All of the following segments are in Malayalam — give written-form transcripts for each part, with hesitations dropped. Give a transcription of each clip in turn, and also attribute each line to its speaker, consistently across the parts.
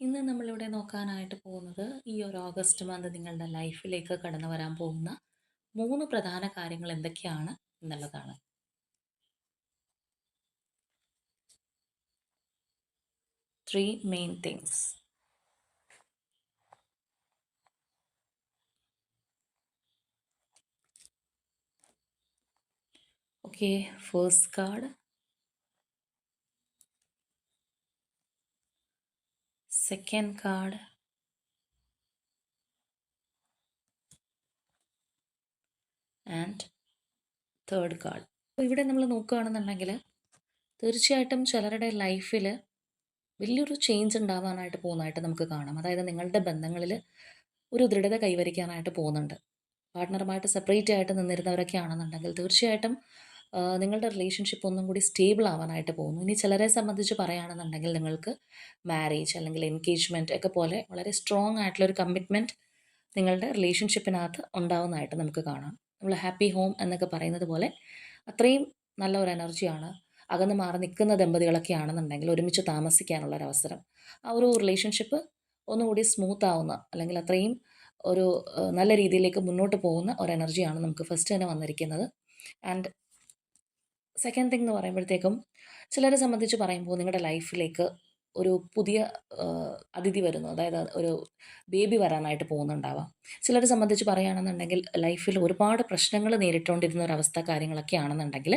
Speaker 1: ഇന്ന് നമ്മളിവിടെ നോക്കാനായിട്ട് പോകുന്നത് ഈ ഒരു ഓഗസ്റ്റ് മന്ത് നിങ്ങളുടെ ലൈഫിലേക്ക് കടന്നു വരാൻ പോകുന്ന 3 പ്രധാന കാര്യങ്ങൾ എന്തൊക്കെയാണ് എന്നുള്ളതാണ്. 3 main things. Okay, first card, second card and third card. അപ്പോൾ ഇവിടെ നമ്മൾ നോക്കുകയാണെന്നുണ്ടെങ്കിൽ തീർച്ചയായിട്ടും ചിലരുടെ ലൈഫിൽ വലിയൊരു ചേഞ്ച് ഉണ്ടാവാനായിട്ട് പോകുന്നതായിട്ട് നമുക്ക് കാണാം. അതായത് നിങ്ങളുടെ ബന്ധങ്ങളിൽ ഒരു ദൃഢത കൈവരിക്കാനായിട്ട് പോകുന്നുണ്ട്. പാർട്ട്ണറുമായിട്ട് സെപ്പറേറ്റ് ആയിട്ട് നിന്നിരുന്നവരൊക്കെ ആണെന്നുണ്ടെങ്കിൽ തീർച്ചയായിട്ടും നിങ്ങളുടെ റിലേഷൻഷിപ്പ് ഒന്നും കൂടി സ്റ്റേബിൾ ആവാനായിട്ട് പോകുന്നു. ഇനി ചിലരെ സംബന്ധിച്ച് പറയുകയാണെന്നുണ്ടെങ്കിൽ നിങ്ങൾക്ക് മാരേജ് അല്ലെങ്കിൽ എൻഗേജ്മെൻറ്റ് ഒക്കെ പോലെ വളരെ സ്ട്രോങ് ആയിട്ടുള്ളൊരു കമ്മിറ്റ്മെൻറ്റ് നിങ്ങളുടെ റിലേഷൻഷിപ്പിനകത്ത് ഉണ്ടാവുന്നതായിട്ട് നമുക്ക് കാണാം. നമ്മൾ ഹാപ്പി ഹോം എന്നൊക്കെ പറയുന്നത് പോലെ അത്രയും നല്ല ഒരു എനർജിയാണ്. അകന്ന് മാറി നിൽക്കുന്ന ദമ്പതികളൊക്കെ ആണെന്നുണ്ടെങ്കിൽ ഒരുമിച്ച് താമസിക്കാനുള്ളൊരവസരം, ആ ഒരു റിലേഷൻഷിപ്പ് ഒന്നുകൂടി സ്മൂത്ത് ആവുന്ന അല്ലെങ്കിൽ അത്രയും ഒരു നല്ല രീതിയിലേക്ക് മുന്നോട്ട് പോകുന്ന ഒരു എനർജിയാണ് നമുക്ക് ഫസ്റ്റ് തന്നെ വന്നിരിക്കുന്നത്. ആൻഡ് സെക്കൻഡ് തിങ് എന്ന് പറയുമ്പോഴത്തേക്കും ചിലരെ സംബന്ധിച്ച് പറയുമ്പോൾ നിങ്ങളുടെ ലൈഫിലേക്ക് ഒരു പുതിയ അതിഥി വരുന്നു. അതായത് ഒരു ബേബി വരാനായിട്ട് പോകുന്നുണ്ടാവാം. ചിലരെ സംബന്ധിച്ച് പറയുകയാണെന്നുണ്ടെങ്കിൽ ലൈഫിൽ ഒരുപാട് പ്രശ്നങ്ങൾ നേരിട്ടുകൊണ്ടിരുന്ന ഒരവസ്ഥ കാര്യങ്ങളൊക്കെ ആണെന്നുണ്ടെങ്കിൽ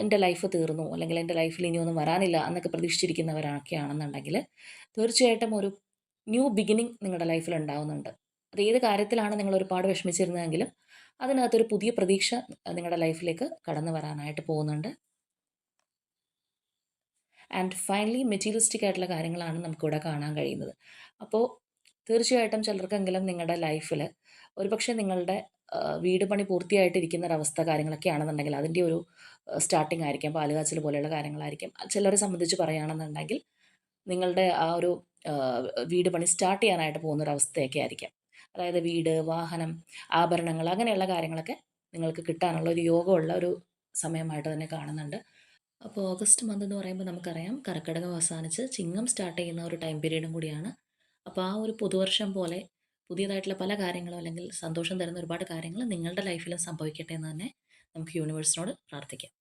Speaker 1: എൻ്റെ ലൈഫ് തീർന്നു അല്ലെങ്കിൽ എൻ്റെ ലൈഫിൽ ഇനിയൊന്നും വരാനില്ല എന്നൊക്കെ പ്രതീക്ഷിച്ചിരിക്കുന്നവരൊക്കെ ആണെന്നുണ്ടെങ്കിൽ തീർച്ചയായിട്ടും ഒരു ന്യൂ ബിഗിനിങ് നിങ്ങളുടെ ലൈഫിൽ ഉണ്ടാവുന്നുണ്ട്. അത് ഏത് കാര്യത്തിലാണ് നിങ്ങൾ ഒരുപാട് വിഷമിച്ചിരുന്നതെങ്കിലും അതിനകത്തൊരു പുതിയ പ്രതീക്ഷ നിങ്ങളുടെ ലൈഫിലേക്ക് കടന്നു വരാനായിട്ട് പോകുന്നുണ്ട്. ആൻഡ് ഫൈനലി മെറ്റീരിയലിസ്റ്റിക് ആയിട്ടുള്ള കാര്യങ്ങളാണ് നമുക്കിവിടെ കാണാൻ കഴിയുന്നത്. അപ്പോൾ തീർച്ചയായിട്ടും ചിലർക്കെങ്കിലും നിങ്ങളുടെ ലൈഫിൽ ഒരുപക്ഷെ നിങ്ങളുടെ വീട് പണി പൂർത്തിയായിട്ടിരിക്കുന്ന ഒരവസ്ഥ കാര്യങ്ങളൊക്കെ ആണെന്നുണ്ടെങ്കിൽ അതിൻ്റെ ഒരു സ്റ്റാർട്ടിംഗ് ആയിരിക്കാം, പാലുകാച്ചൽ പോലെയുള്ള കാര്യങ്ങളായിരിക്കും. ചിലരെ സംബന്ധിച്ച് പറയുകയാണെന്നുണ്ടെങ്കിൽ നിങ്ങളുടെ ആ ഒരു ആ, വീട് പണി സ്റ്റാർട്ട് ചെയ്യാനായിട്ട് പോകുന്ന ഒരു അവസ്ഥയൊക്കെ ആയിരിക്കാം. അതായത് വീട്, വാഹനം, ആഭരണങ്ങൾ അങ്ങനെയുള്ള കാര്യങ്ങളൊക്കെ നിങ്ങൾക്ക് കിട്ടാനുള്ള ഒരു യോഗമുള്ള ഒരു സമയമായിട്ട് തന്നെ കാണുന്നുണ്ട്. അപ്പോൾ ഓഗസ്റ്റ് മന്ത് എന്ന് പറയുമ്പോൾ നമുക്കറിയാം കർക്കിടകം അവസാനിച്ച് ചിങ്ങം സ്റ്റാർട്ട് ചെയ്യുന്ന ഒരു ടൈം പീരീഡും കൂടിയാണ്. അപ്പോൾ ആ ഒരു പുതുവർഷം പോലെ പുതിയതായിട്ടുള്ള പല കാര്യങ്ങളും അല്ലെങ്കിൽ സന്തോഷം തരുന്ന ഒരുപാട് കാര്യങ്ങൾ നിങ്ങളുടെ ലൈഫിലും സംഭവിക്കട്ടെ എന്ന് തന്നെ നമുക്ക് യൂണിവേഴ്സിനോട് പ്രാർത്ഥിക്കാം.